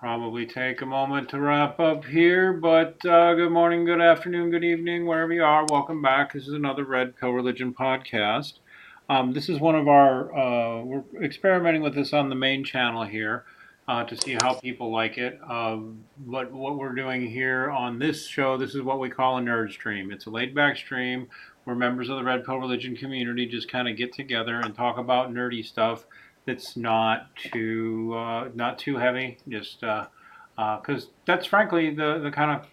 Probably take a moment to wrap up here, but good morning, good afternoon, good evening, wherever you are. Welcome back. This is another Red Pill Religion podcast. This is one of our, we're experimenting with this on the main channel here to see how people like it. What we're doing here on this show, this is what we call a nerd stream. It's a laid back stream where members of the Red Pill Religion community just kind of get together and talk about nerdy stuff that's not too heavy. Just because that's frankly the kind of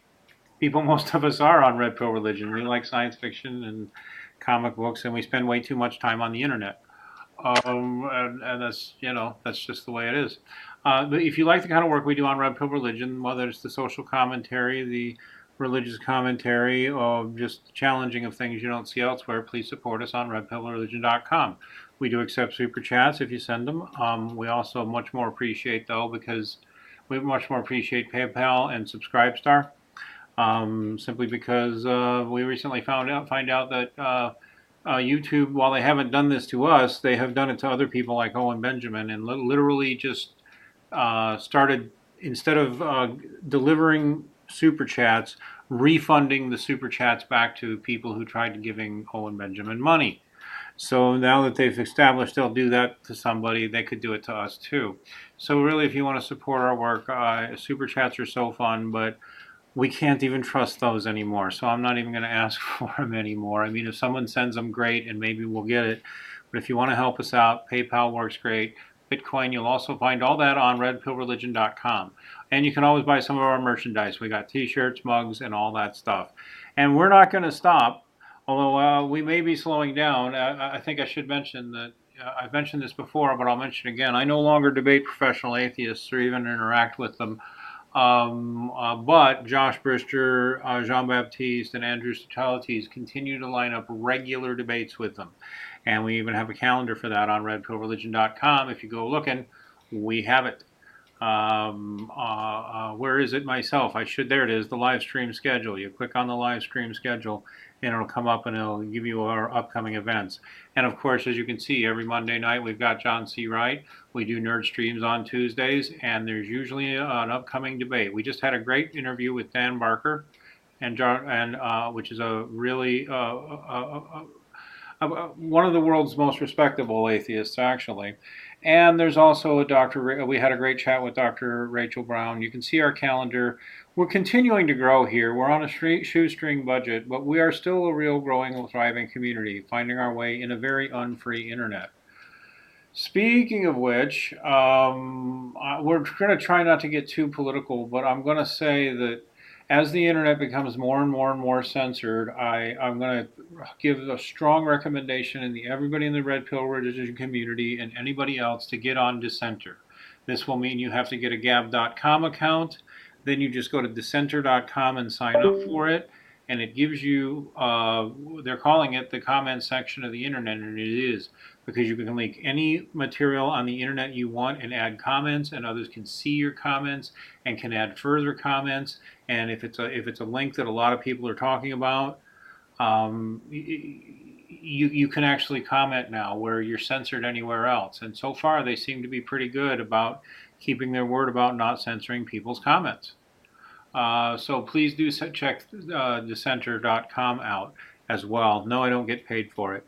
people most of us are on Red Pill Religion. We like science fiction and comic books, and we spend way too much time on the internet. And that's that's just the way it is. But if you like the kind of work we do on Red Pill Religion, whether it's the social commentary, the religious commentary, or just challenging of things you don't see elsewhere, please support us on redpillreligion.com. We do accept super chats if you send them. We also much more appreciate though because we much more appreciate PayPal and Subscribestar. Simply because we recently find out that YouTube, while they haven't done this to us, they have done it to other people like Owen Benjamin, and literally just started, instead of delivering super chats, refunding the super chats back to people who tried giving Owen Benjamin money. So now that they've established they'll do that to somebody, they could do it to us too. So really, if you want to support our work, super chats are so fun, but we can't even trust those anymore. So I'm not even going to ask for them anymore. I mean, if someone sends them, great, and maybe we'll get it. But if you want to help us out, PayPal works great. Bitcoin, you'll also find all that on redpillreligion.com. And you can always buy some of our merchandise. We got t-shirts, mugs, and all that stuff. And we're not going to stop, although we may be slowing down. I think I should mention that I've mentioned this before, but I'll mention it again. I no longer debate professional atheists or even interact with them. But Josh Brister, Jean-Baptiste, and Andrew Statalites continue to line up regular debates with them. And we even have a calendar for that on redpillreligion.com. If you go looking, we have it. Where is it myself? There it is, the live stream schedule. You click on the live stream schedule and it'll come up and it'll give you our upcoming events. And of course, as you can see, every Monday night we've got John C. Wright. We do nerd streams on Tuesdays, and there's usually an upcoming debate. We just had a great interview with Dan Barker, which is a really one of the world's most respectable atheists, actually. And there's also we had a great chat with Dr. Rachel Brown. You can see our calendar. We're continuing to grow here. We're on a shoestring budget, but we are still a real growing, thriving community, finding our way in a very unfree internet. Speaking of which, we're going to try not to get too political, but I'm going to say that as the internet becomes more and more and more censored, I'm going to give a strong recommendation everybody in the Red Pill Religion community and anybody else to get on Dissenter. This will mean you have to get a gab.com account. Then you just go to dissenter.com and sign up for it. And it gives you, they're calling it the comment section of the internet, and it is, because you can link any material on the internet you want and add comments, and others can see your comments and can add further comments. And if it's a link that a lot of people are talking about, you can actually comment now where you're censored anywhere else. And so far, they seem to be pretty good about keeping their word about not censoring people's comments. So please do check dissenter.com out as well. No, I don't get paid for it.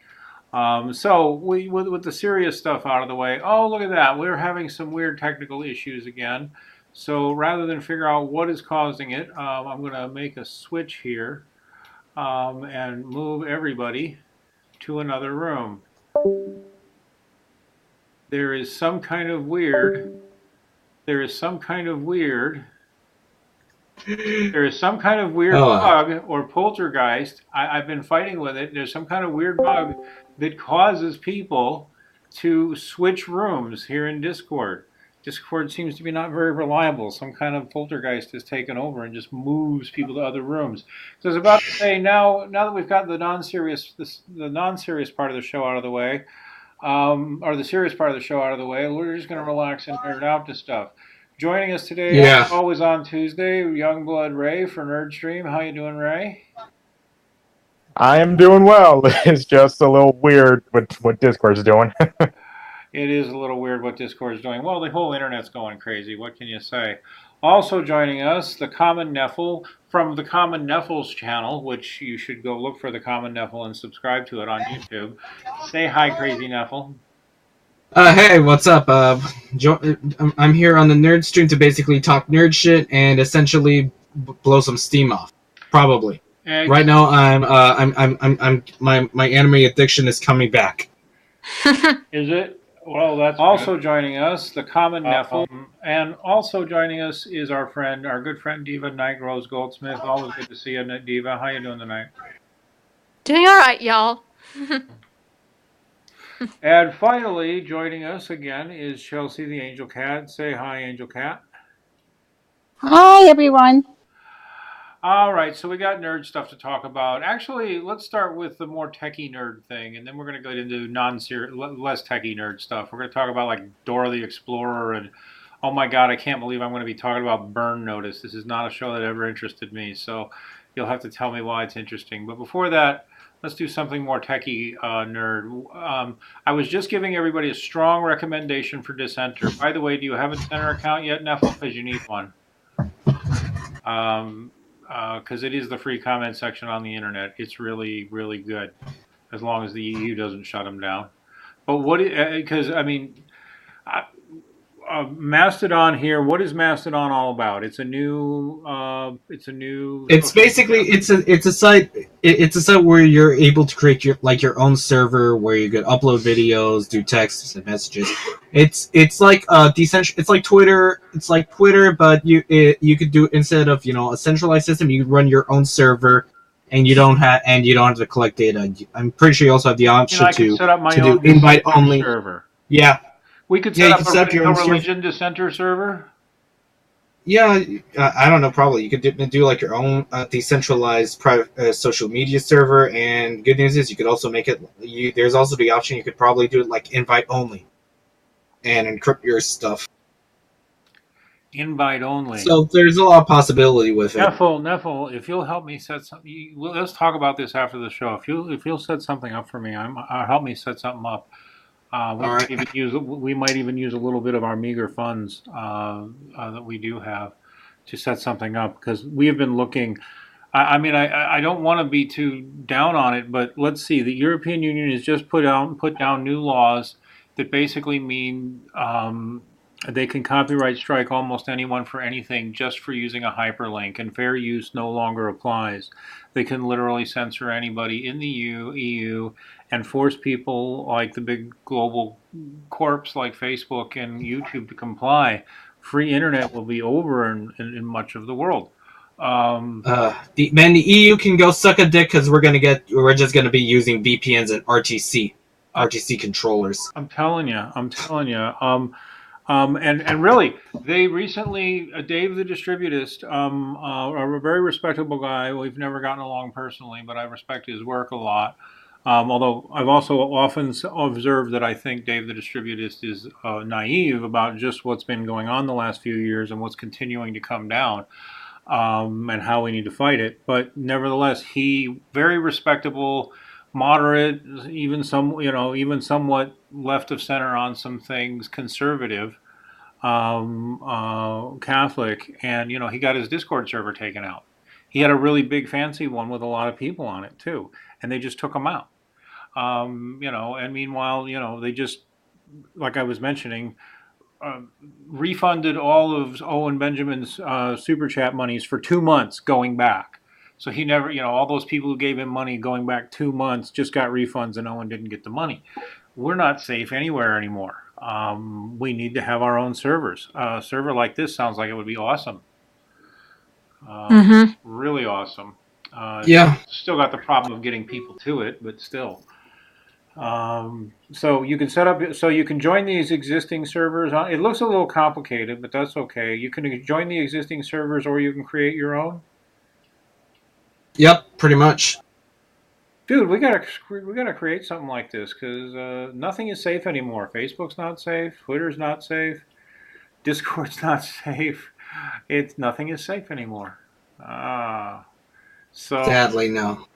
So with the serious stuff out of the way, oh, look at that. We're having some weird technical issues again. So rather than figure out what is causing it, I'm going to make a switch here and move everybody to another room. There is some kind of weird bug or poltergeist. I've been fighting with it. There's some kind of weird bug that causes people to switch rooms here in Discord. Discord seems to be not very reliable. Some kind of poltergeist has taken over and just moves people to other rooms. So I was about to say, now that we've got the non-serious part of the show out of the way, or the serious part of the show out of the way, we're just going to relax and nerd out to stuff. Joining us today, always on Tuesday, Youngblood Ray for Nerdstream. How you doing, Ray? I am doing well. It's just a little weird what Discord's doing. It is a little weird what Discord's doing. Well, the whole internet's going crazy. What can you say? Also joining us, the Common Neffel from the Common Neffel's channel, which you should go look for the Common Neffel and subscribe to it on YouTube. Say hi, Crazy Neffel. Hey, what's up? I'm here on the Nerdstream to basically talk nerd shit and essentially blow some steam off. Probably. Right Eggs. now, my anime addiction is coming back. Is it? Well, that's also good. Joining us, the Common Neffel, and also joining us is our good friend Diva Night Rose Goldsmith. Always good to see you, Diva. How you doing tonight? Doing all right, y'all. And finally, joining us again is Chelsea the Angel Cat. Say hi, Angel Cat. Hi, everyone. All right, so we got nerd stuff to talk about. Actually, let's start with the more techie nerd thing, and then we're going to go into less techie nerd stuff. We're going to talk about like Dora the Explorer, and oh my God, I can't believe I'm going to be talking about Burn Notice. This is not a show that ever interested me, so you'll have to tell me why it's interesting. But before that, let's do something more techie nerd. I was just giving everybody a strong recommendation for Dissenter. By the way, do you have a Dissenter account yet, Neffel? Because you need one. Because it is the free comment section on the internet. It's really, really good, as long as the EU doesn't shut them down. But because I mean, Mastodon here. What is Mastodon all about? It's a new. It's basically it's a site. It's a site where you're able to create your own server where you could upload videos, do texts and messages. It's like it's like Twitter. It's like Twitter, but you could do, instead of a centralized system, you could run your own server, and you don't have to collect data. I'm pretty sure you also have the option I can set up my to own do invite only server. Yeah. We could set up a religion dissenter server. Yeah, I don't know. Probably you could do like your own decentralized private social media server. And good news is you could also make it. There's also the option you could probably do it like invite only, and encrypt your stuff. Invite only. So there's a lot of possibility with it. Neffel, if you'll help me set something, let's talk about this after the show. If you'll set something up for me, help me set something up. We might even use a little bit of our meager funds that we do have to set something up, because we have been looking. I don't want to be too down on it, but let's see. The European Union has just put down new laws that basically mean they can copyright strike almost anyone for anything just for using a hyperlink, and fair use no longer applies. They can literally censor anybody in the EU and force people like the big global corps like Facebook and YouTube to comply. Free internet will be over in much of the world. The EU can go suck a dick, because we're just gonna be using VPNs and RTC controllers. I'm telling you. And really, they recently, Dave the Distributist, a very respectable guy. We've never gotten along personally, but I respect his work a lot. Although I've also often observed that I think Dave the Distributist is naive about just what's been going on the last few years and what's continuing to come down, and how we need to fight it. But nevertheless, he very respectable, moderate, even somewhat left of center on some things, conservative, Catholic, and he got his Discord server taken out. He had a really big fancy one with a lot of people on it too, and they just took him out. And meanwhile, they just, like I was mentioning, refunded all of Owen Benjamin's super chat monies for 2 months going back. So he never, all those people who gave him money going back 2 months just got refunds, and Owen didn't get the money. We're not safe anywhere anymore. We need to have our own servers. A server like this sounds like it would be awesome. Really awesome. Yeah. Still got the problem of getting people to it, but still. So you can set up, so you can join these existing servers. It looks a little complicated, but that's okay. You can join the existing servers, or you can create your own. Yep, pretty much. Dude, we gotta create something like this, because nothing is safe anymore. Facebook's not safe. Twitter's not safe. Discord's not safe. Nothing is safe anymore. So sadly, no.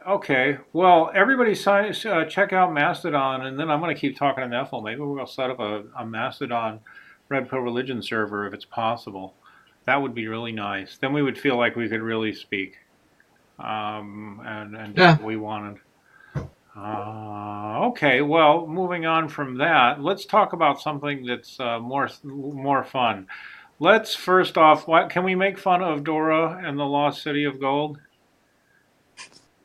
Okay. Well, everybody check out Mastodon, and then I'm going to keep talking to Neffel. Maybe we'll set up a Mastodon Red Pill Religion server if it's possible. That would be really nice. Then we would feel like we could really speak and do Yeah. what we wanted. Okay. Well, moving on from that, let's talk about something that's more fun. Let's first off, can we make fun of Dora and the Lost City of Gold?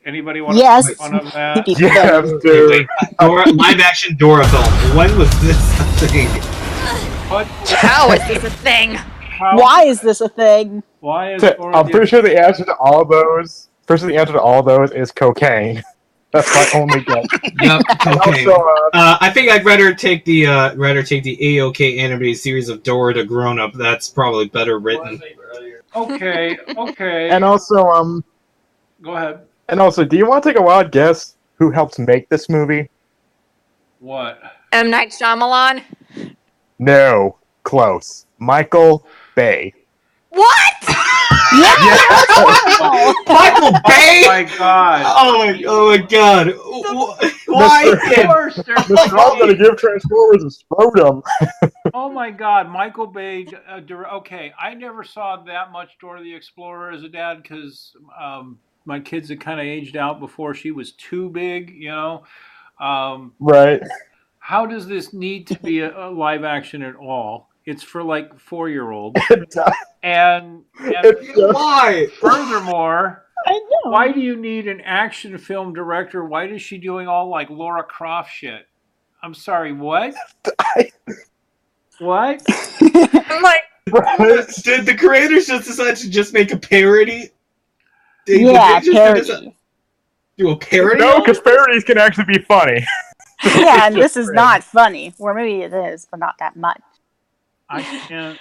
Anybody want to make Wait, Yes, fun of it'd that? be Yes, fun. dude. Dora live action Dora film. When was this a thing? What? How is this a thing? How? Why is this a thing? Why is So, Dora I'm the pretty sure the answer to all those. Is cocaine. That's my only guess. Yep, And cocaine. also, I think I'd rather take the AOK animated series of Dora the Grown Up. That's probably better written. Okay, okay. and also, Go ahead. do you want to take a wild guess who helped make this movie? What? M. Night Shyamalan? No, close. Michael Bay. What? Yeah, Yeah. Michael Oh Bay! my God. Oh my god. Why? Of course, there's Mr. Hall's gonna give Transformers a scrotum. Oh my God, Michael Bay. Okay, I never saw that much Dora the Explorer as a dad because my kids had kind of aged out before she was too big, you know. Um, Right. how does this need to be a live action at all? It's for like 4-year-olds. And Why? furthermore, I know. why do you need an action film director? Why is she doing all like Laura Croft shit? I'm sorry, what? What? I'm like, Did the creators just decide to just make a parody? Yeah, Did they just parody. do a parody? No, because parodies can actually be funny. Yeah, and Just this is cringe. not funny. Or maybe it is, but not that much. I can't.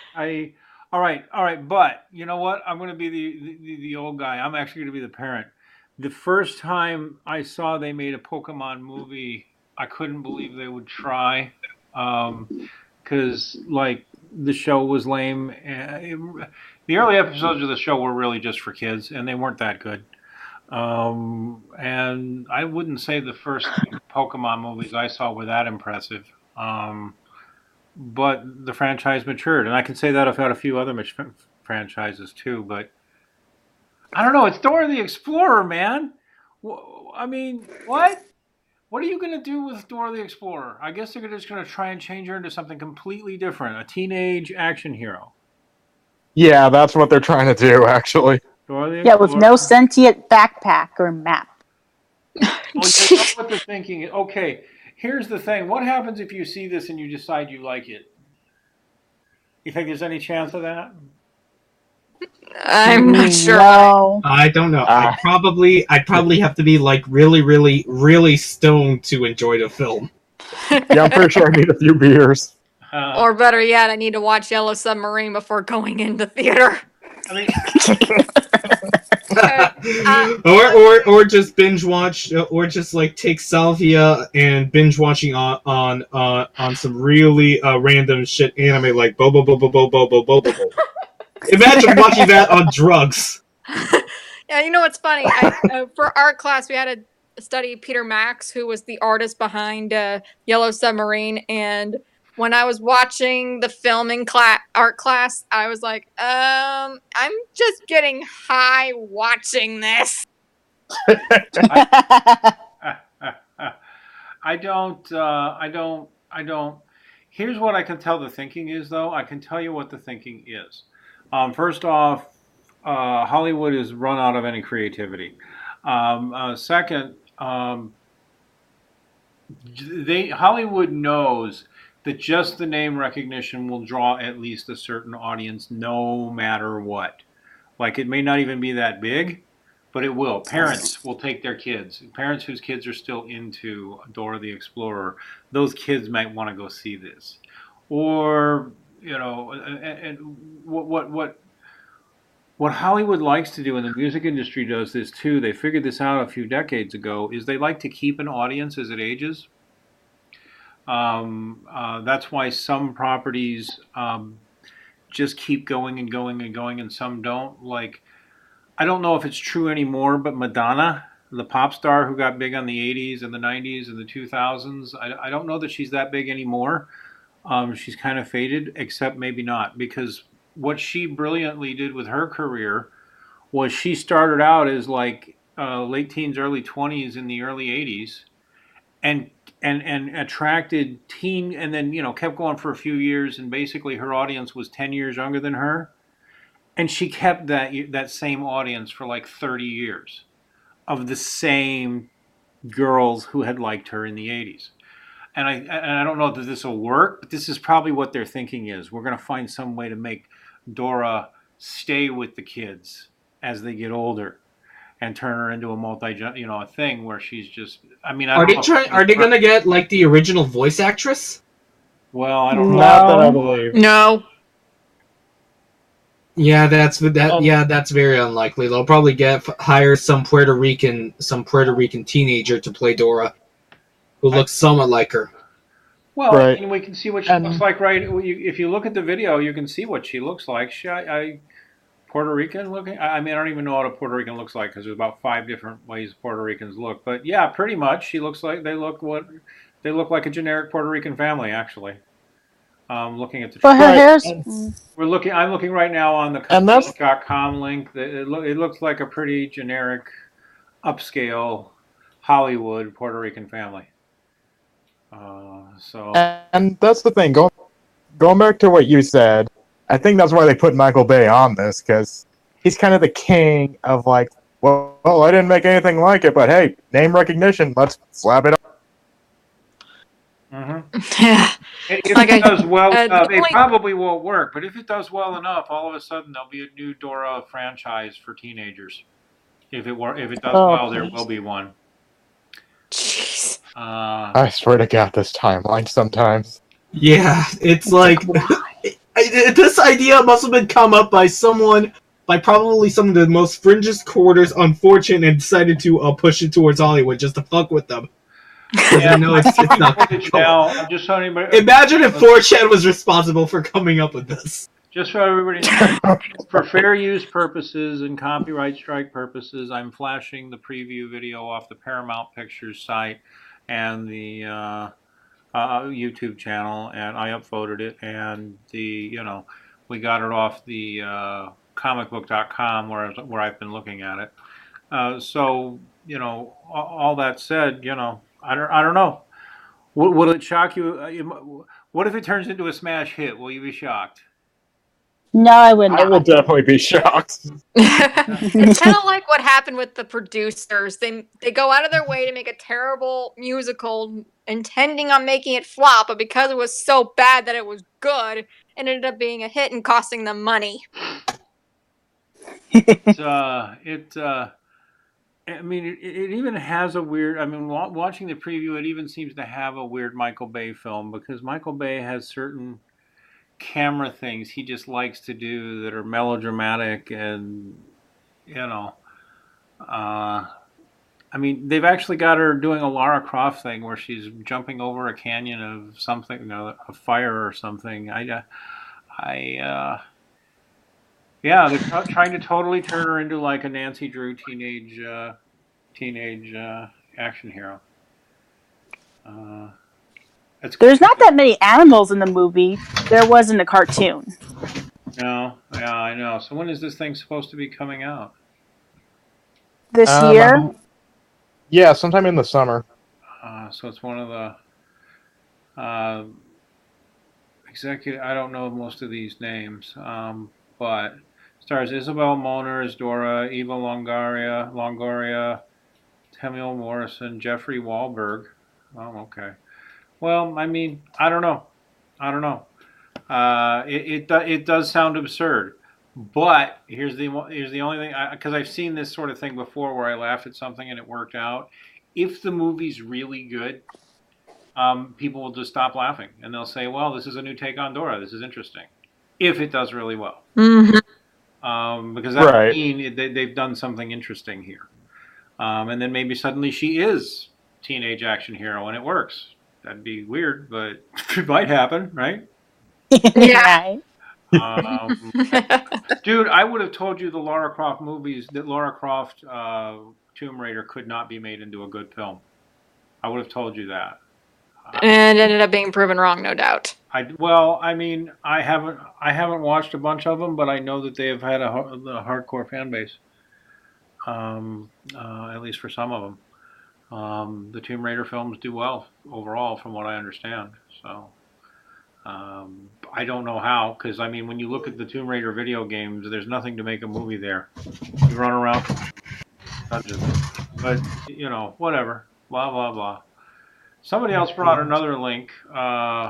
All right. But you know what? I'm going to be the old guy. I'm actually going to be the parent. The first time I saw they made a Pokemon movie, I couldn't believe they would try, because like the show was lame. The early episodes of the show were really just for kids, and they weren't that good. And I wouldn't say the first two Pokemon movies I saw were that impressive. But the franchise matured, and I can say that I've had a few other franchises too. But I don't know. It's Dora the Explorer, man. I mean, what? What are you going to do with Dora the Explorer? I guess they're just going to try and change her into something completely different, a teenage action hero. Yeah, that's what they're trying to do, actually. Dora the Yeah, Explorer. with no sentient backpack or map. Oh, you know what the thinking is? Okay, here's the thing. What happens if you see this and you decide you like it? You think there's any chance of that? I'm not sure. No. I don't know. Ah. I'd probably have to be like really stoned to enjoy the film. Yeah, I'm pretty sure I need a few beers. Or better yet, I need to watch Yellow Submarine before going into theater. I mean, or just binge watch, or just like take salvia and binge watching on some really random shit anime like Bobo Bobo Bobo Bobo Bobo. Imagine watching that on drugs. Yeah, you know what's funny? For art class, we had to study Peter Max, who was the artist behind Yellow Submarine. And when I was watching the film in art class, I was like, I'm just getting high watching this. I don't. Here's what I can tell the thinking is, though. I can tell you what the thinking is. First off, Hollywood is run out of any creativity. Second, Hollywood knows that just the name recognition will draw at least a certain audience, no matter what. Like it may not even be that big, but it will. Parents will take their kids. Parents whose kids are still into Dora the Explorer, those kids might want to go see this. Or, and what Hollywood likes to do, and the music industry does this too, they figured this out a few decades ago, is they like to keep an audience as it ages. That's why some properties just keep going and going and going, and some don't. Like, I don't know if it's true anymore, but Madonna, the pop star who got big on the '80s and the '90s and the 2000s. I don't know that she's that big anymore. She's kind of faded, except maybe not, because what she brilliantly did with her career was she started out as like late teens, early 20s in the early '80s, and and attracted teen, and then kept going for a few years, and basically her audience was 10 years younger than her, and she kept that same audience for like 30 years of the same girls who had liked her in the '80s. And I don't know that this will work, but this is probably what their thinking is. We're going to find some way to make Dora stay with the kids as they get older, and turn her into a a thing where she's just. I mean, I Are don't they know. trying? Are they gonna get like the original voice actress? Well, I don't know. Not that I No. believe. No. Yeah, that's that. Um, Yeah, that's very unlikely. They'll probably hire some Puerto Rican teenager to play Dora, who looks somewhat like her. Well, I Right. mean, we can see what she And looks like, right? If you look at the video, you can see what she looks like. Puerto Rican looking. I mean, I don't even know what a Puerto Rican looks like because there's about 5 different ways Puerto Ricans look. But yeah, pretty much, she looks like they look like a generic Puerto Rican family, actually. Looking at the But her right. hair's. And, I'm looking right now on the and that's complete.com link. It looks like a pretty generic, upscale Hollywood Puerto Rican family. So and that's the thing. Going back to what you said, I think that's why they put Michael Bay on this, because he's kind of the king of like, well, I didn't make anything like it, but hey, name recognition, let's slap it mhm. Yeah. If Like it does well the enough, it only probably won't work. But if it does well enough, all of a sudden there'll be a new Dora franchise for teenagers. If it does Oh, well, there will please. be one. Jeez. I swear to God, this timeline sometimes. Yeah, it's like this idea must have been come up by probably some of the most fringest quarters on 4chan, and decided to push it towards Hollywood just to fuck with them. Because Yeah, I know I'm it's showing not footage going. now. I'm just showing anybody. Imagine if 4chan was responsible for coming up with this. Just so everybody knows, for fair use purposes and copyright strike purposes, I'm flashing the preview video off the Paramount Pictures site and the YouTube channel, and I upvoted it, and we got it off the comicbook.com where I've been looking at it. So all that said, I don't know. Will it shock you? What if it turns into a smash hit? Will you be shocked? No, I would I will not. definitely be shocked. It's kind of like what happened with the producers. They go out of their way to make a terrible musical, intending on making it flop, but because it was so bad that it was good, it ended up being a hit and costing them money. I mean, it even has a weird. I mean, watching the preview, it even seems to have a weird Michael Bay film, because Michael Bay has certain camera things he just likes to do that are melodramatic, and you know, uh, I mean, they've actually got her doing a Lara Croft thing where she's jumping over a canyon of something, a fire or something. Yeah, they're trying to totally turn her into like a Nancy Drew teenage action hero. It's There's not that many animals in the movie. There was in the cartoon. No, yeah, I know. So when is this thing supposed to be coming out? This year? Yeah, sometime in the summer. So it's one of the executive. I don't know most of these names, but stars Isabel Moner as Dora, Eva Longoria, Samuel Morrison, Jeffrey Wahlberg. Oh, okay. Well, I mean, I don't know. It does sound absurd, but here's the only thing, because I've seen this sort of thing before where I laughed at something and it worked out. If the movie's really good, people will just stop laughing and they'll say, "Well, this is a new take on Dora. This is interesting." If it does really well, because that would mean they've done something interesting here, and then maybe suddenly she is teenage action hero and it works. That'd be weird, but it might happen, right? Yeah. Dude, I would have told you the Lara Croft movies, that Lara Croft Tomb Raider could not be made into a good film. I would have told you that. And ended up being proven wrong, no doubt. I mean, I haven't watched a bunch of them, but I know that they have had a hardcore fan base. At least for some of them. The Tomb Raider films do well overall, from what I understand. So I don't know how, because I mean, when you look at the Tomb Raider video games, there's nothing to make a movie there. You run around dungeons, but whatever. Blah blah blah. Somebody else brought another link. I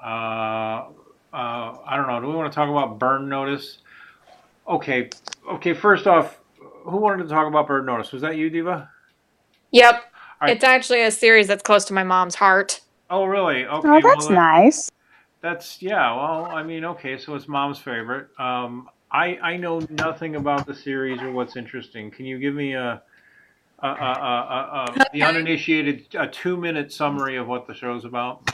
don't know. Do we want to talk about Burn Notice? Okay. Okay. First off, who wanted to talk about Burn Notice? Was that you, Diva? Yep. All right. It's actually a series that's close to my mom's heart. Oh, really? Okay. Oh, that's nice. That's yeah. Well, I mean, okay. So it's mom's favorite. I know nothing about the series or what's interesting. Can you give me the uninitiated 2-minute summary of what the show's about?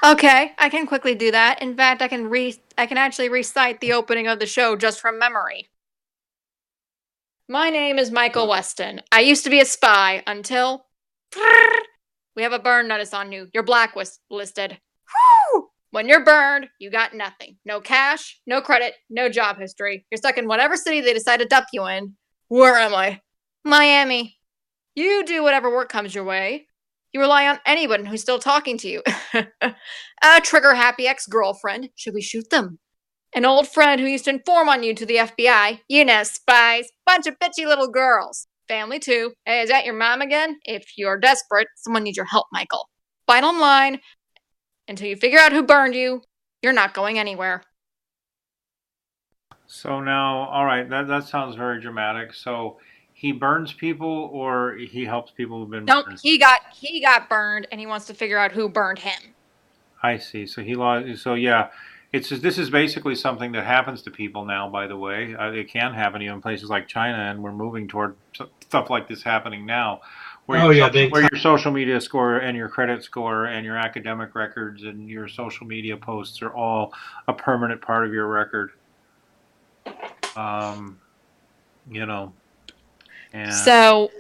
Okay, I can quickly do that. In fact, I can actually recite the opening of the show just from memory. My name is Michael Weston. I used to be a spy until we have a burn notice on you. You're blacklisted. When you're burned, you got nothing. No cash, no credit, no job history. You're stuck in whatever city they decide to dump you in. Where am I? Miami. You do whatever work comes your way. You rely on anyone who's still talking to you. A trigger-happy ex-girlfriend. Should we shoot them? An old friend who used to inform on you to the FBI. You know, spies. Bunch of bitchy little girls. Family too. Hey, is that your mom again? If you're desperate, someone needs your help, Michael. Bottom line, until you figure out who burned you, you're not going anywhere. So now, all right, that sounds very dramatic. So he burns people, or he helps people who've been Nope, burned? he got burned, and he wants to figure out who burned him. I see. So he lost. So yeah, this is basically something that happens to people now. By the way, it can happen even in places like China, and we're moving toward stuff like this happening now. Where your social media score and your credit score and your academic records and your social media posts are all a permanent part of your record. You know. And So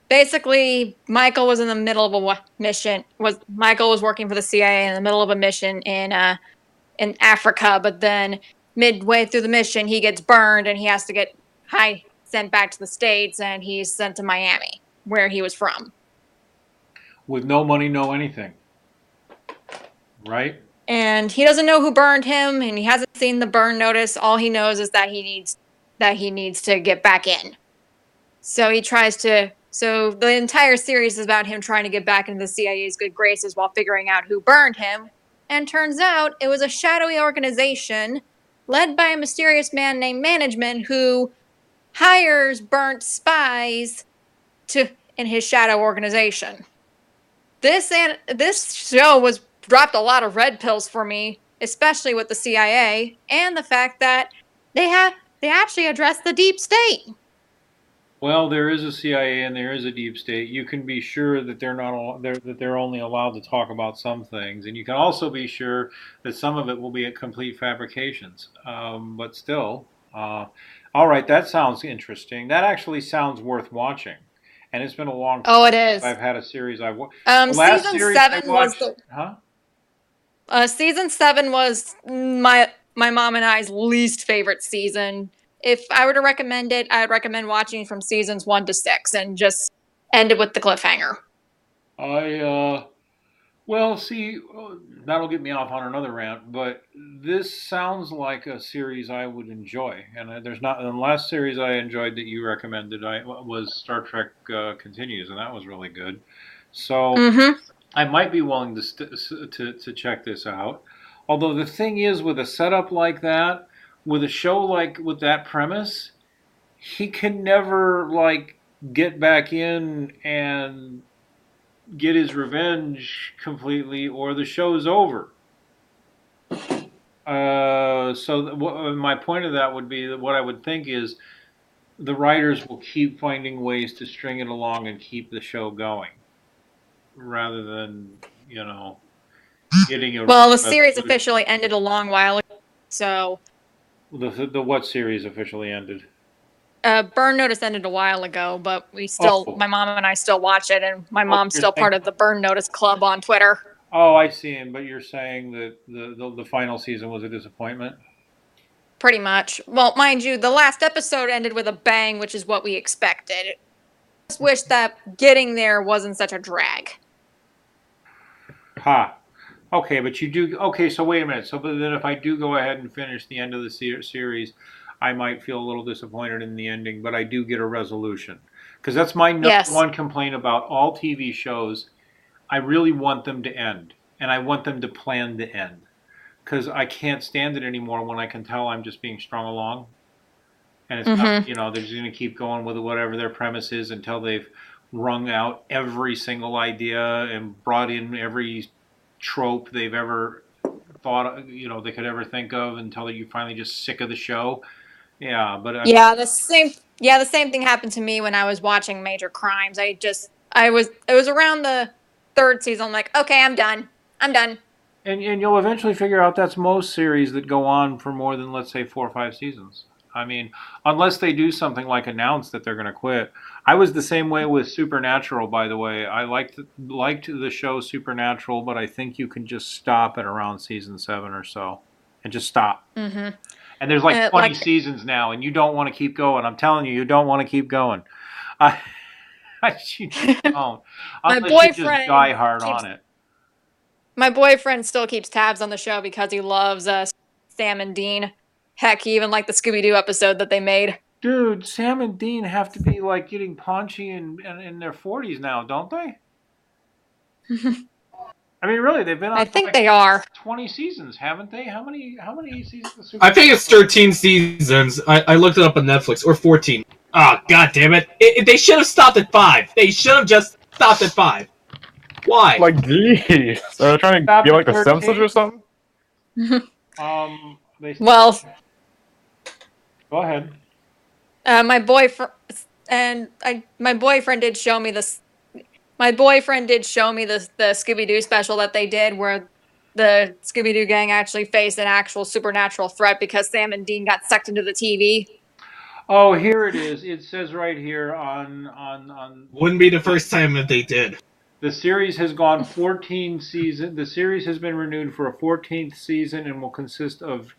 basically, Michael was in the middle of a mission. Michael was working for the CIA in the middle of a mission in Africa, but then midway through the mission, he gets burned and he has to get sent back to the States, and he's sent to Miami, where he was from. with no money, no anything. Right? And he doesn't know who burned him, and he hasn't seen the burn notice. All he knows is that he needs to get back in. So he tries to. So the entire series is about him trying to get back into the CIA's good graces while figuring out who burned him. And turns out it was a shadowy organization led by a mysterious man named Management who hires burnt spies in his shadow organization. This show dropped a lot of red pills for me, especially with the CIA and the fact that they actually address the deep state. Well, there is a CIA and there is a deep state. You can be sure that they're only allowed to talk about some things, and you can also be sure that some of it will be complete fabrications. But still, all right, that sounds interesting. That actually sounds worth watching, and it's been a long time. Oh, it is. I've had a series I've watched. Season 7 was Season 7 was my mom and I's least favorite season. If I were to recommend it, I'd recommend watching from seasons 1 to 6 and just end it with the cliffhanger. Well, see, that'll get me off on another rant, but this sounds like a series I would enjoy. And there's not, the last series I enjoyed that you recommended was Star Trek Continues, and that was really good. So I might be willing to check this out. Although the thing is, with a setup like that, with a show like with that premise, he can never get back in and get his revenge completely, or the show's over. My point of that would be that what I would think is the writers will keep finding ways to string it along and keep the show going, rather than getting a. Well, the series officially ended a long while ago, so. The what series officially ended? Burn Notice ended a while ago, but my mom and I still watch it, and my mom's you're still saying- part of the Burn Notice club on Twitter. Oh, I see. But you're saying that the final season was a disappointment? Pretty much. Well, mind you, the last episode ended with a bang, which is what we expected. I just wish that getting there wasn't such a drag. Ha. Okay, but you do. Okay, so wait a minute. So, but then if I do go ahead and finish the end of the series, I might feel a little disappointed in the ending, but I do get a resolution. Because that's my number Yes. one complaint about all TV shows. I really want them to end, and I want them to plan to end. Because I can't stand it anymore when I can tell I'm just being strung along. And it's not, they're just going to keep going with whatever their premise is until they've wrung out every single idea and brought in every trope they've ever thought, they could ever think of until you're finally just sick of the show. Yeah, but The same thing happened to me when I was watching Major Crimes. It was around the third season. I'm like, okay, I'm done. and you'll eventually figure out that's most series that go on for more than, let's say, 4 or 5 seasons. I mean, unless they do something like announce that they're going to quit. I was the same way with Supernatural, by the way. I liked the show Supernatural, but I think you can just stop at around season 7 or so, and just stop. Mm-hmm. And there's like 20 seasons now, and you don't want to keep going. I'm telling you, you don't want to keep going. You just don't. Unless you just die hard on it. My boyfriend still keeps tabs on the show because he loves Sam and Dean. Heck, he even liked the Scooby-Doo episode that they made. Dude, Sam and Dean have to be like getting paunchy in their 40s now, don't they? I mean, really, they've been on. I think they are 20 seasons, haven't they? How many seasons? I think it's 13 seasons. I looked it up on Netflix, or 14. Oh, god damn it! They should have stopped at 5. They should have just stopped at 5. Why? Like, geez, are they trying to be like the Simpsons or something? Well, go ahead. My boyfriend did show me this. My boyfriend did show me the Scooby-Doo special that they did, where the Scooby-Doo gang actually faced an actual supernatural threat because Sam and Dean got sucked into the TV. Oh, here it is. It says right here on. Wouldn't be the first time that they did. The series has gone 14 seasons. The series has been renewed for a 14th season and will consist of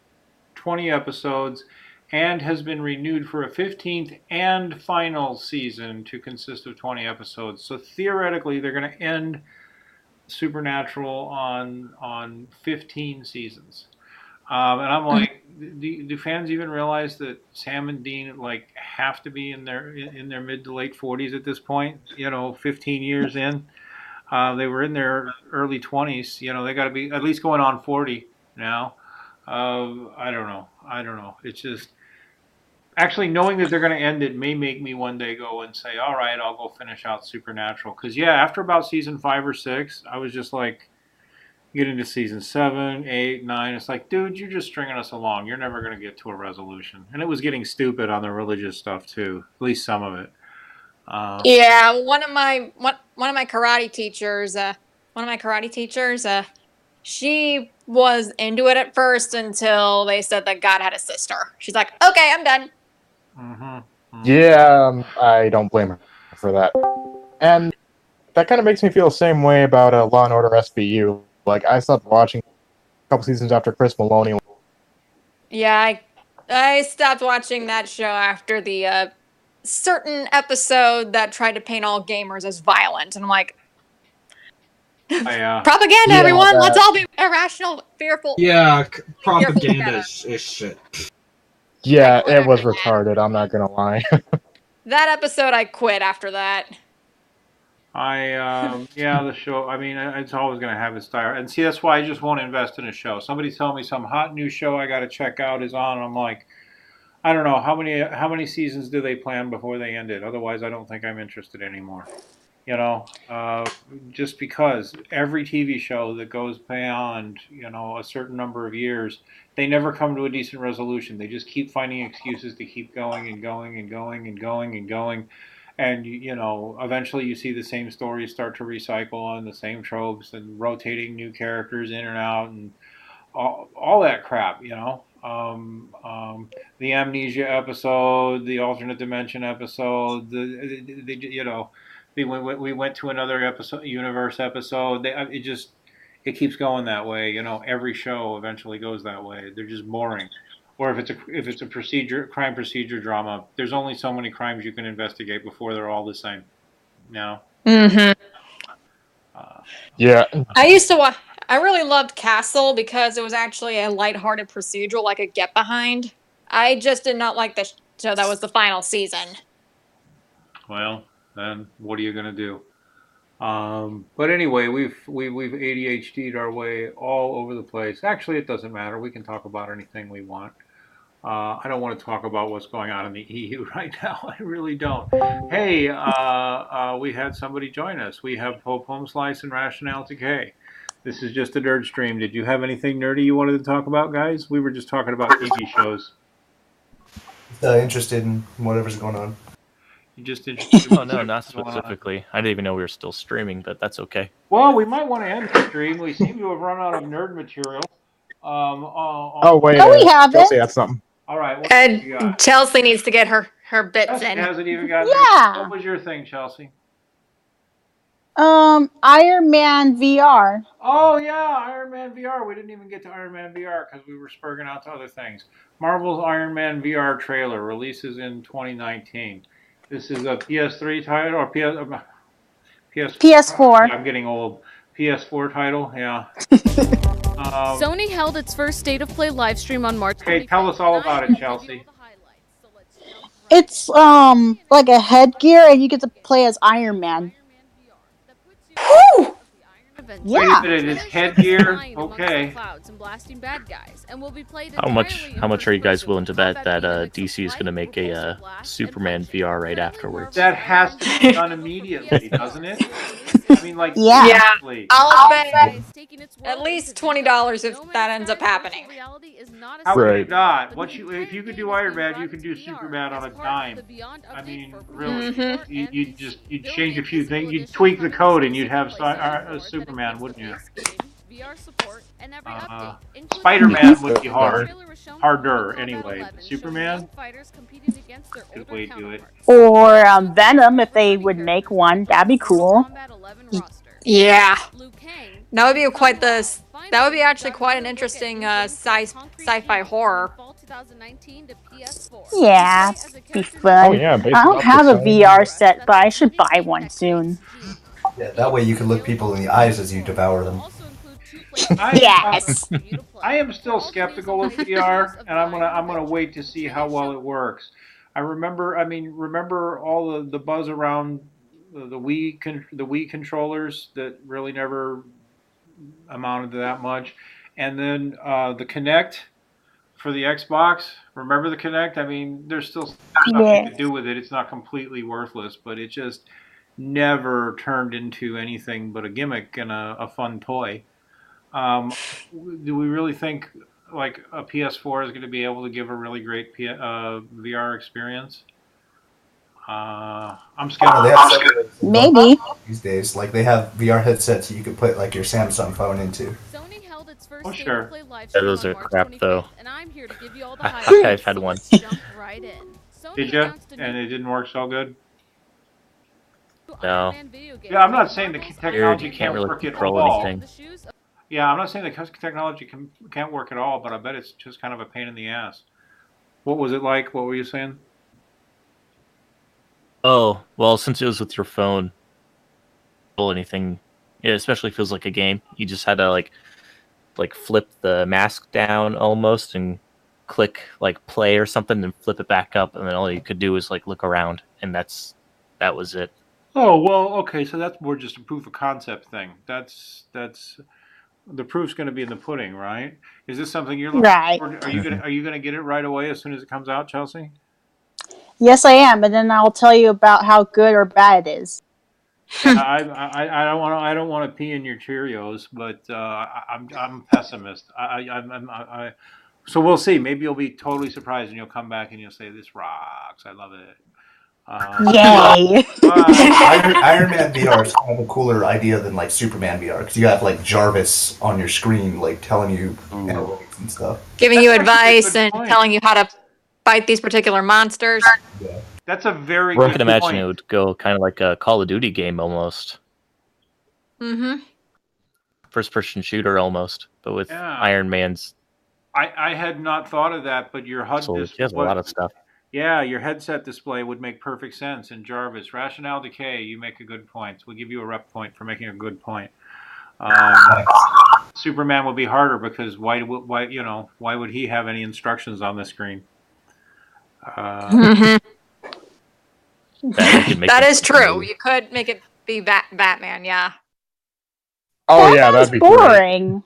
20 episodes, and has been renewed for a 15th and final season to consist of 20 episodes. So theoretically, they're going to end Supernatural on 15 seasons. And I'm like, do fans even realize that Sam and Dean like have to be in their mid to late 40s at this point? 15 years in. They were in their early 20s. They got to be at least going on 40 now. I don't know. It's just actually knowing that they're going to end it may make me one day go and say, all right, I'll go finish out Supernatural. Because, after about season 5 or 6, I was just like, get into season 7, 8, 9. It's like, dude, you're just stringing us along. You're never going to get to a resolution. And it was getting stupid on the religious stuff, too. At least some of it. One of my karate teachers, she was into it at first until they said that God had a sister. She's like, okay, I'm done. Mm-hmm. Yeah, I don't blame her for that. And that kind of makes me feel the same way about Law & Order SVU. Like, I stopped watching a couple seasons after Chris Maloney. Yeah, I stopped watching that show after the certain episode that tried to paint all gamers as violent. And I'm like, propaganda, everyone! Let's all be irrational, fearful. Yeah, propaganda is shit. Yeah, it was retarded, I'm not gonna lie. That episode, I quit after that. The show, I mean, it's always going to have its style. And see, that's why I just won't invest in a show. Somebody tell me some hot new show I got to check out is on, and I'm like, I don't know, how many seasons do they plan before they end it? Otherwise, I don't think I'm interested anymore. Just because every TV show that goes beyond, a certain number of years, they never come to a decent resolution. They just keep finding excuses to keep going and going and going and going and going. And, eventually you see the same stories start to recycle and the same tropes and rotating new characters in and out and all that crap, the amnesia episode, the alternate dimension episode. We went to another episode, universe episode. It keeps going that way. Every show eventually goes that way. They're just boring. Or if it's a crime procedure drama, there's only so many crimes you can investigate before they're all the same. Mm-hmm. Yeah. I used to watch. I really loved Castle because it was actually a lighthearted procedural, like a get behind. I just did not like the show that was the final season. Well, then what are you gonna do? But anyway, we've ADHD'd our way all over the place. Actually, it doesn't matter. We can talk about anything we want. I don't want to talk about what's going on in the EU right now. I really don't. Hey, we had somebody join us. We have Pope Home Slice and Rationale Decay. This is just a nerd stream. Did you have anything nerdy you wanted to talk about, guys? We were just talking about TV shows. Interested in whatever's going on. You just interested? Oh no, not specifically. I didn't even know we were still streaming, but that's okay. Well, we might want to end the stream. We seem to have run out of nerd material. Oh wait, No, we haven't. Chelsea had something. All right. What And you got? Chelsea needs to get her bits Chelsea in. hasn't even got. Yeah. What was your thing, Chelsea? Iron Man VR. Oh yeah, Iron Man VR. We didn't even get to Iron Man VR because we were spurging out to other things. Marvel's Iron Man VR trailer releases in 2019. This is a PS3 title or PS4. I'm getting old. PS4 title, yeah. Sony held its first State of Play live stream on March 25th. Okay, tell us all about it, Chelsea. It's like a headgear, and you get to play as Iron Man. Whew! Yeah. Wait a minute, it's headgear. Okay. How much are you guys willing to bet that DC is going to make a Superman VR right afterwards? That has to be done immediately, doesn't it? I mean, like, Yeah. seriously. I'll bet at least $20 if that ends up happening. How could Right. it not? If you could do Iron Man, you could do Superman on a dime. I mean, really, you'd change a few things, you'd tweak the code, and you'd have Superman, wouldn't you? Spider-Man would be harder anyway. Superman, good way to do it. Or Venom, if they would make one, that'd be cool. Yeah. That would be that would be actually quite an interesting sci-fi horror. Yeah, be fun. Oh yeah, based I don't off have the a VR set, but I should buy one soon. Yeah, that way you can look people in the eyes as you devour them. Yes. I am still skeptical of VR, and I'm gonna wait to see how well it works. Remember all the buzz around the Wii controllers that really never amounted to that much, and then the Kinect for the Xbox. Remember the Kinect? I mean, there's still stuff you can do with it. It's not completely worthless, but it just never turned into anything but a gimmick and a fun toy. Do we really think like a PS4 is going to be able to give a really great VR experience? I'm skeptical. They have several Maybe. these days. Like they have VR headsets you can put like your Samsung phone into. Oh sure. Yeah, those are crap though. I've had one. Did you? And it didn't work so good. No. Yeah, I'm not saying the technology You can't can't really work at control all. anything. Yeah, I'm not saying the technology can't work at all, but I bet it's just kind of a pain in the ass. What was it like? What were you saying? Oh, well, since it was with your phone, or anything, it especially feels like a game. You just had to like flip the mask down almost and click like play or something and flip it back up, and then all you could do was like look around, and that was it. Oh well, okay. So that's more just a proof of concept thing. That's the proof's going to be in the pudding, right? Is this something you're looking Right. for? Are you gonna get it right away as soon as it comes out, Chelsea? Yes, I am, and then I'll tell you about how good or bad it is. I don't want to pee in your Cheerios, but I'm a pessimist. So we'll see. Maybe you'll be totally surprised and you'll come back and you'll say this rocks. I love it. Yay! Iron Man VR is kind of a cooler idea than like Superman VR because you have like Jarvis on your screen, like telling you analytics and stuff. Giving you That's actually a advice good and point. telling you how to fight these particular monsters. Yeah. That's a very I good can imagine point. it would go kind of like a Call of Duty game almost. Mm-hmm. First-person shooter almost, but with Yeah. Iron Man's. I had not thought of that, but your HUD So it display. has a lot of stuff. Yeah, your headset display would make perfect sense. And Jarvis, Rationale Decay, you make a good point. We'll give you a rep point for making a good point. Superman would be harder because why would he have any instructions on the screen? Mm-hmm. Batman can make That them is true. move. You could make it be Batman, yeah. Oh yeah, that'd be great. boring.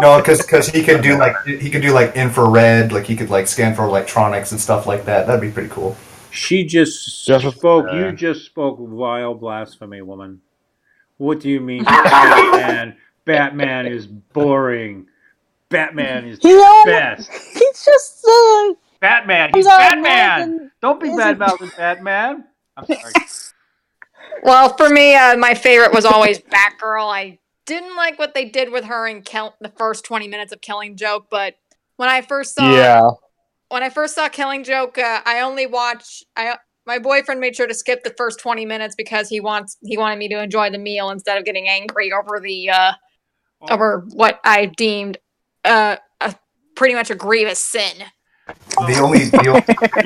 No, because he could do like infrared, like he could like scan for electronics and stuff like that. That'd be pretty cool. She just Just- spoke. You just spoke vile blasphemy, woman. What do you mean, Batman? Batman is boring. Batman is You best. He's just Batman. He's He's Batman. American. Don't be Isn't- bad mouthing Batman. I'm sorry. Well, for me, my favorite was always Batgirl. I didn't like what they did with her in the first 20 minutes of Killing Joke, but when I first saw Killing Joke, I only watched. My boyfriend made sure to skip the first 20 minutes because he wanted me to enjoy the meal instead of getting angry over over what I deemed pretty much a grievous sin. The only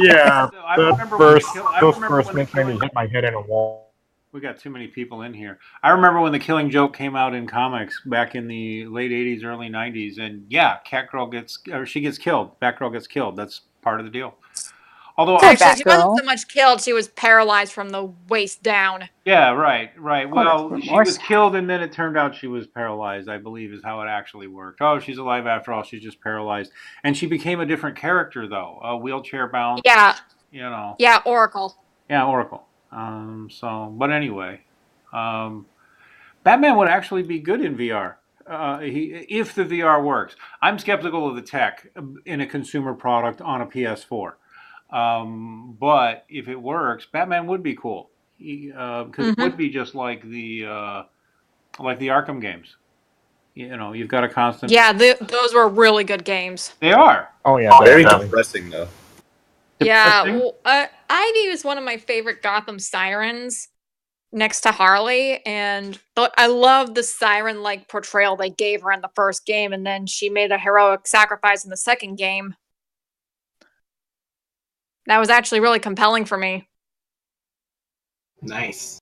Yeah, I those remember when first the minutes made me Killing- hit my head in a wall. We got too many people in here. I remember when the Killing Joke came out in comics back in the late 80s, early 90s, and yeah, Catgirl gets killed. Batgirl gets killed. That's part of the deal. Although Actually, she wasn't Batgirl. so much killed; she was paralyzed from the waist down. yeah, right. Well, that's she more was sad. killed, and then it turned out she was paralyzed. I believe is how it actually worked. Oh, she's alive after all. She's just paralyzed, and she became a different character though, wheelchair bound. Yeah, You know. yeah, Oracle. Yeah, Oracle. But anyway, Batman would actually be good in VR. If the VR works. I'm skeptical of the tech in a consumer product on a PS4. But if it works, Batman would be cool. Because it would be just like the Arkham games. You know, you've got a constant. Yeah, those were really good games. They are. Oh yeah, Very definitely. depressing though. Yeah, Depressing? well, Ivy is one of my favorite Gotham sirens next to Harley, and I love the siren-like portrayal they gave her in the first game, and then she made a heroic sacrifice in the second game. That was actually really compelling for me. Nice.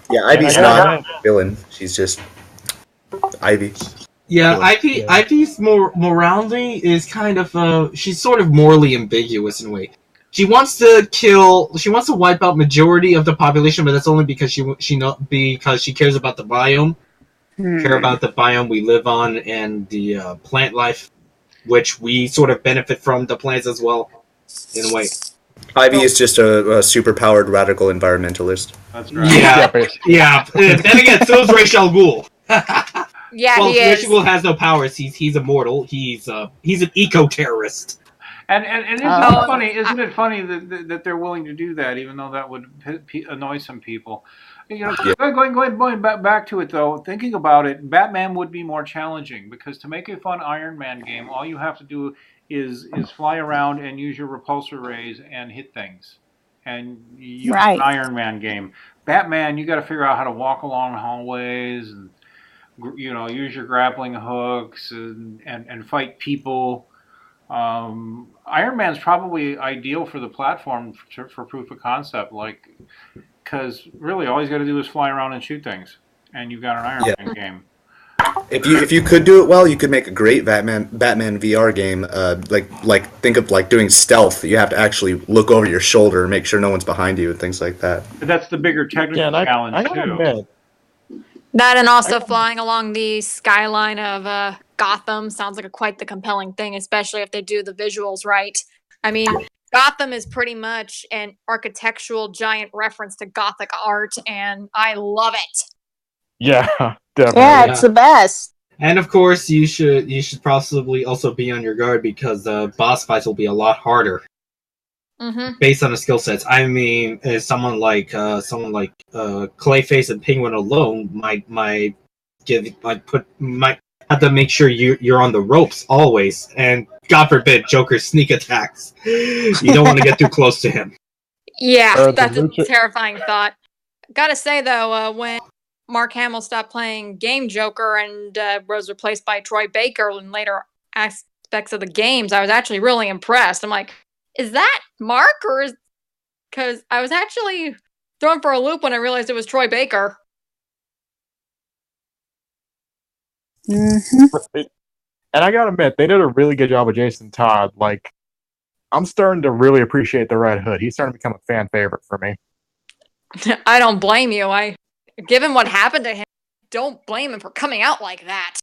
Yeah, Ivy's I not got a villain. She's just Ivy. Yeah, Cool. Ivy's morality is kind of she's sort of morally ambiguous in a way. She wants to wipe out majority of the population, but that's only because because she cares about the biome, care about the biome we live on and the plant life, which we sort of benefit from the plants as well, in a way. Ivy is just a super-powered radical environmentalist. That's right. Yeah. Then again, so is Ra's al Ghul. Yeah, Well, he Ra's is. al Ghul has no powers. He's immortal. He's an eco-terrorist. And isn't it funny that they're willing to do that, even though that would annoy some people? You know, going back to it though, thinking about it, Batman would be more challenging because to make a fun Iron Man game, all you have to do is fly around and use your repulsor rays and hit things, and you have an Iron Man game. Batman, you got to figure out how to walk along hallways and use your grappling hooks and fight people. Iron Man's probably ideal for the platform for proof of concept, because really all he's got to do is fly around and shoot things, and you've got an Iron Man game. If you could do it well, you could make a great Batman VR game. Think of doing stealth. You have to actually look over your shoulder and make sure no one's behind you and things like that. But that's the bigger technical challenge I gotta too. admit, That and also flying along the skyline of Gotham sounds like quite the compelling thing, especially if they do the visuals right. I mean, Gotham is pretty much an architectural giant reference to Gothic art, and I love it. yeah, definitely. Yeah, it's the best. And of course, you should possibly also be on your guard because boss fights will be a lot harder. based on the skill sets. I mean, someone like Clayface and Penguin alone might have to make sure you're on the ropes always, and God forbid Joker's sneak attacks. You don't want to get too close to him. Yeah, that's a terrifying thought. Gotta say though, when Mark Hamill stopped playing Game Joker and was replaced by Troy Baker in later aspects of the games, I was actually really impressed. I'm like, is that Mark, or is... Because I was actually thrown for a loop when I realized it was Troy Baker. And I gotta admit, they did a really good job with Jason Todd. Like, I'm starting to really appreciate the Red Hood. He's starting to become a fan favorite for me. I don't blame you. Given what happened to him, don't blame him for coming out like that.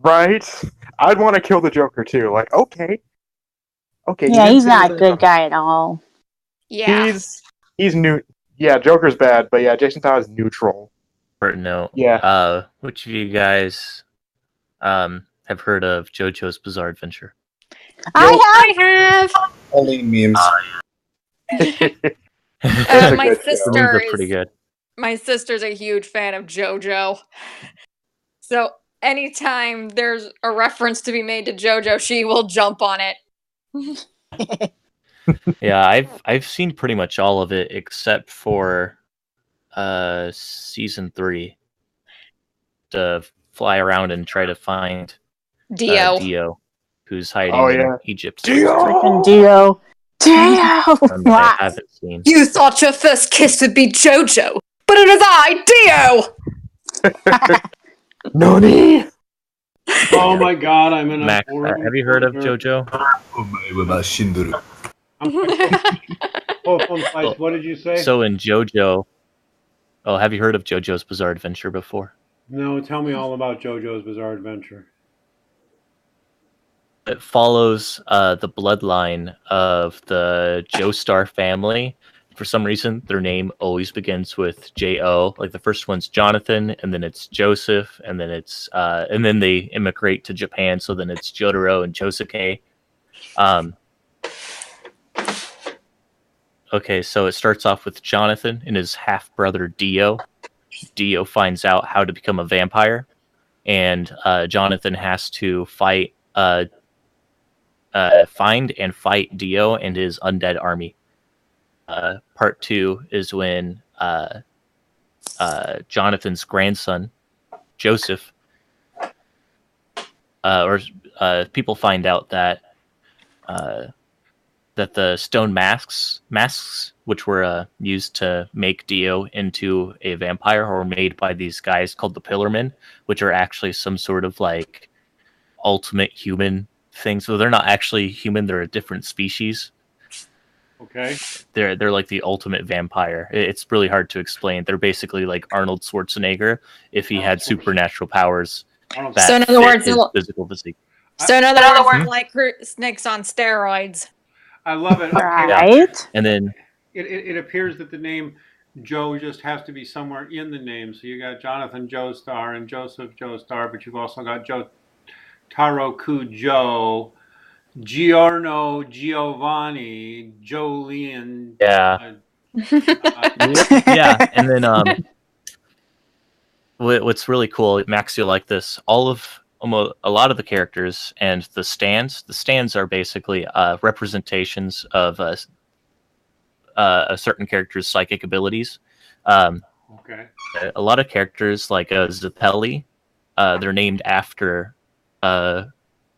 Right? I'd want to kill the Joker too. Like, okay. Yeah, he's not a good guy at all. Yeah. He's new. Yeah, Joker's bad, but yeah, Jason Todd is neutral. No. Yeah. Which of you guys have heard of JoJo's Bizarre Adventure? I have. Only memes. My sister is pretty good. My sister's a huge fan of JoJo. So anytime there's a reference to be made to JoJo, she will jump on it. Yeah, I've seen pretty much all of it except for season 3. To fly around and try to find Dio, who's hiding in Egypt. Freaking Dio. I haven't seen. You thought your first kiss would be JoJo, but it is I, Dio! Nani? Oh my god, I'm in a Max, have you heard of JoJo? What did you say? So in JoJo... Oh, have you heard of JoJo's Bizarre Adventure before? No, tell me all about JoJo's Bizarre Adventure. It follows the bloodline of the Joestar family. For some reason, their name always begins with J-O. Like the first one's Jonathan, and then it's Joseph, and then it's and then they immigrate to Japan, so then it's Jotaro and Josuke. Okay, so it starts off with Jonathan and his half-brother Dio. Dio finds out how to become a vampire, and Jonathan has to find and fight Dio and his undead army. Part 2 is when Jonathan's grandson, Joseph, people find out that the stone masks, which were used to make Dio into a vampire, were made by these guys called the Pillarmen, which are actually some sort of like ultimate human thing. So they're not actually human; they're a different species. Okay. They're like the ultimate vampire. It's really hard to explain. They're basically like Arnold Schwarzenegger if he had supernatural powers. So in other words, his physical physique. So in other words, like snakes on steroids. I love it. Right. Yeah. And then it appears that the name Joe just has to be somewhere in the name. So you got Jonathan Joestar and Joseph Joestar, but you've also got Jotaro Kujo, Giorno Giovanni, Jolene. Yeah. Yeah, and then what's really cool, Max, you'll like this. A lot of the characters and the stands are basically representations of a certain character's psychic abilities. Okay. A lot of characters like Zappelli, they're named after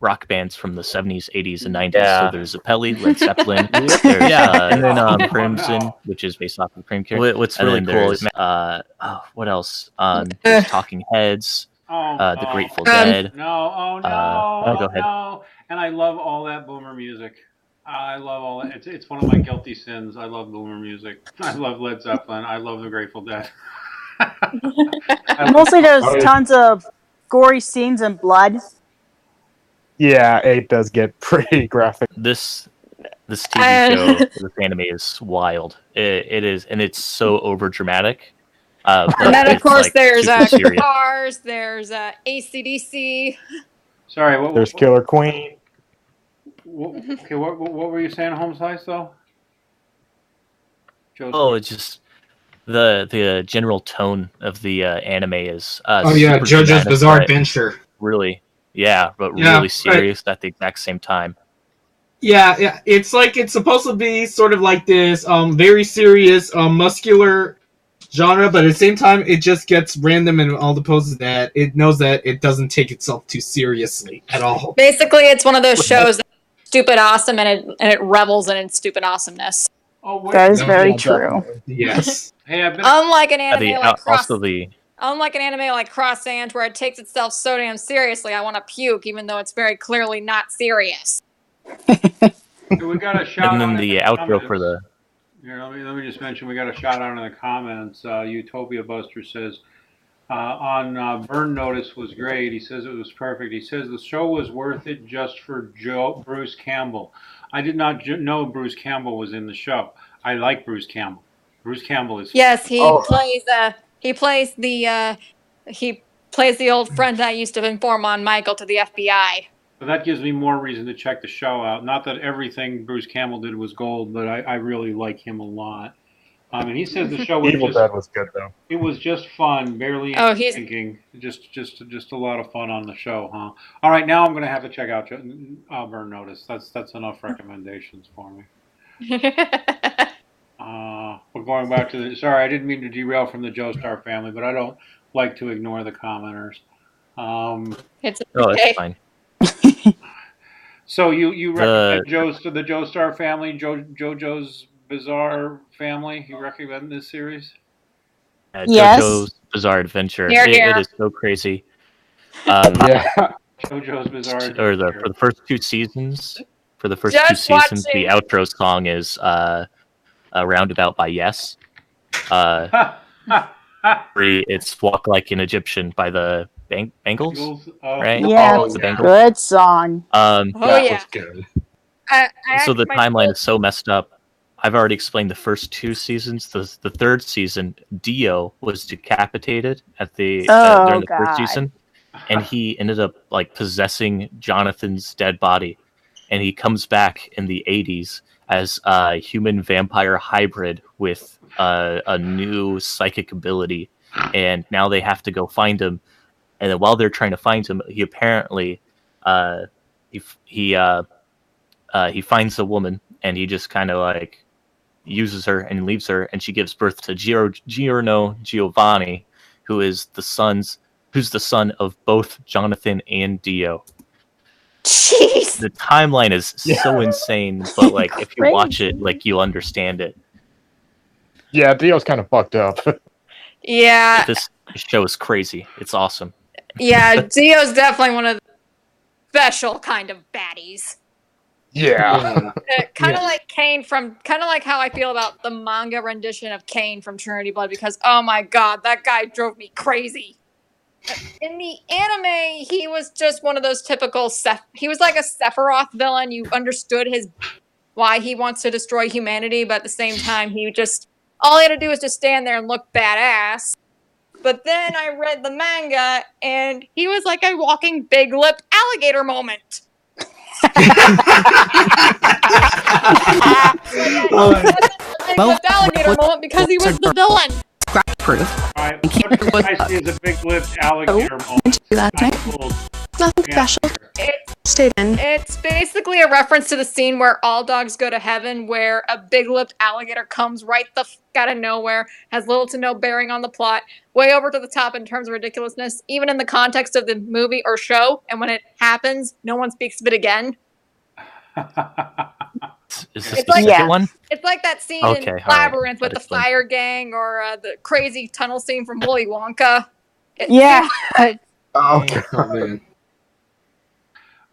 rock bands from the 70s, 80s, and 90s. Yeah. So there's Zappelli, Led Zeppelin, and then Crimson, which is based off of Cream character. What's really cool is what else? There's Talking Heads. The Grateful Dead. Go ahead. No. And I love all that boomer music. I love all that. It's one of my guilty sins. I love boomer music. I love Led Zeppelin. I love the Grateful Dead. Mostly there's tons of gory scenes and blood. Yeah, it does get pretty graphic. This TV show, this anime is wild. It is, and it's so over dramatic. And then, of course, there's Cars, there's AC/DC. Sorry, there's Killer Queen. What were you saying, Home Slice, though? It's just the general tone of the anime is JoJo's dramatic, Bizarre Adventure. Really, really serious at the exact same time. Yeah, it's like it's supposed to be sort of like this very serious muscular genre, but at the same time it just gets random in all the poses that it knows that it doesn't take itself too seriously at all. Basically, it's one of those shows that's stupid awesome and it revels in its stupid awesomeness. That is very true. Yes. Unlike an anime like Unlike an anime like Cross Sands, where it takes itself so damn seriously, I want to puke, even though it's very clearly not serious. We got a shout and then out the outro for the. Here, let me just mention we got a shout out in the comments. Utopia Buster says on Burn Notice was great. He says it was perfect. He says the show was worth it just for Bruce Campbell. I did not know Bruce Campbell was in the show. I like Bruce Campbell. Bruce Campbell is he plays the old friend I used to inform on Michael to the FBI. But that gives me more reason to check the show out. Not that everything Bruce Campbell did was gold, but I really like him a lot. And he says the show was Evil Dead was good though. It was just fun, barely thinking. Just a lot of fun on the show, huh? All right, now I'm going to have to check out Burn Notice. That's enough recommendations for me. We're going back to sorry, I didn't mean to derail from the Joestar family, but I don't like to ignore the commenters. It's it's fine. So you recommend the Joestar family, JoJo's Bizarre Family? You recommend this series? Yes. JoJo's Bizarre Adventure. It is so crazy. JoJo's Bizarre Adventure. For the first two seasons. The outro song is Roundabout by Yes. It's Walk Like an Egyptian by the Bengals, right? Yeah, The Bengals. good song. That was good. So the timeline is so messed up. I've already explained the first two seasons. The third season, Dio was decapitated at during the first season, and he ended up like possessing Jonathan's dead body, and he comes back in the 80s as a human vampire hybrid with a new psychic ability, and now they have to go find him. And then while they're trying to find him, he apparently he finds a woman, and he just kind of like uses her and leaves her, and she gives birth to Giorno Giovanni, who's the son of both Jonathan and Dio. Jeez. The timeline is so insane, but like if you watch it, like you understand it. Yeah, Dio's kind of fucked up. Yeah. This show is crazy. It's awesome. Yeah, Dio's definitely one of the special kind of baddies. Yeah. Kind of like how I feel about the manga rendition of Kane from Trinity Blood, because oh my god, that guy drove me crazy. In the anime, he was just one of those typical he was like a Sephiroth villain. You understood why he wants to destroy humanity, but at the same time, all he had to do was just stand there and look badass. But then I read the manga, and he was like a walking big-lipped alligator moment. Alligator moment because he was the villain. Proof. Alright, what I see is a big-lipped alligator moment. Nothing special. Stayed in. It's basically a reference to the scene where All Dogs Go to Heaven, where a big-lipped alligator comes right the out of nowhere, has little to no bearing on the plot, way over to the top in terms of ridiculousness, even in the context of the movie or show, and when it happens, no one speaks of it again. Is this the second one? It's like that scene in Labyrinth with the fire gang, or the crazy tunnel scene from Willy Wonka. Yeah. Okay.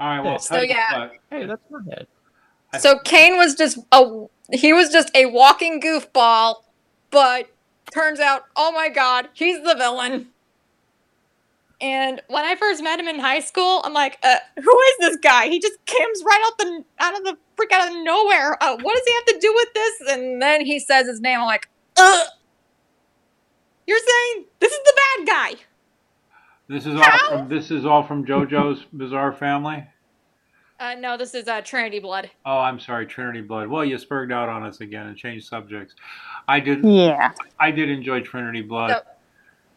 Alright, well, so yeah. Hey, that's not bad. So Kane was just a walking goofball, but turns out, oh my god, he's the villain. And when I first met him in high school, I'm like, who is this guy? He just comes right out of nowhere. What does he have to do with this? And then he says his name. I'm like, you're saying this is the bad guy? This is all from JoJo's Bizarre Family. No, this is Trinity Blood. Oh, I'm sorry, Trinity Blood. Well, you spurred out on us again and changed subjects. I did enjoy Trinity Blood.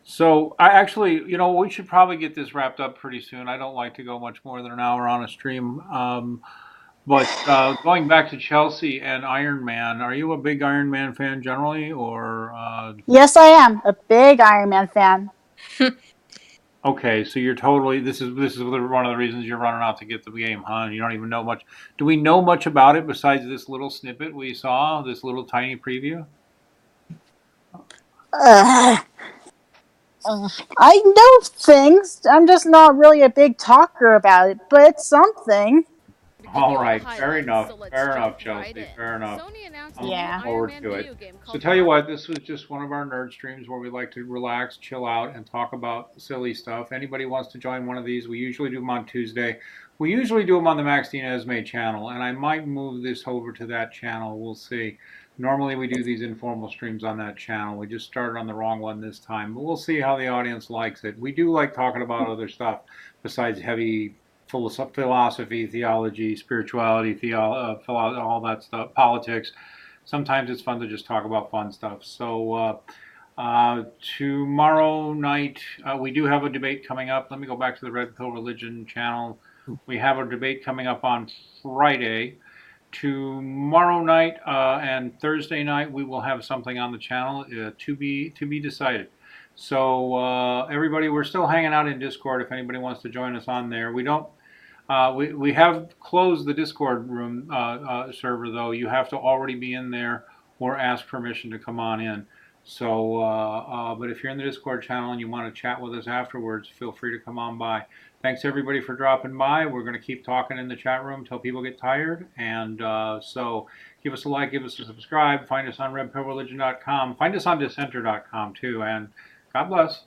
So I actually, we should probably get this wrapped up pretty soon. I don't like to go much more than an hour on a stream. But going back to Chelsea and Iron Man, are you a big Iron Man fan generally, or? Yes, I am a big Iron Man fan. Okay, so you're totally. This is one of the reasons you're running out to get the game, huh? You don't even know much. Do we know much about it besides this little snippet we saw, this little tiny preview? I know things. I'm just not really a big talker about it, but it's something. All right, fair enough, Chelsea, fair enough. I'm looking forward to it. So tell you what, this was just one of our nerd streams where we like to relax, chill out, and talk about silly stuff. Anybody wants to join one of these, we usually do them on Tuesday. We usually do them on the Maxine Esme channel, and I might move this over to that channel. We'll see. Normally we do these informal streams on that channel. We just started on the wrong one this time, but we'll see how the audience likes it. We do like talking about other stuff besides heavy philosophy, theology, spirituality, all that stuff, politics. Sometimes it's fun to just talk about fun stuff. So tomorrow night, we do have a debate coming up. Let me go back to the Red Pill Religion channel. We have a debate coming up on Friday. Tomorrow night and Thursday night, we will have something on the channel to be decided. So everybody, we're still hanging out in Discord. If anybody wants to join us on there, we don't. We have closed the Discord room server though. You have to already be in there or ask permission to come on in. So, but if you're in the Discord channel and you want to chat with us afterwards, feel free to come on by. Thanks everybody for dropping by. We're going to keep talking in the chat room until people get tired. And so give us a like, give us a subscribe. Find us on redpillreligion.com. Find us on dissenter.com too. And God bless.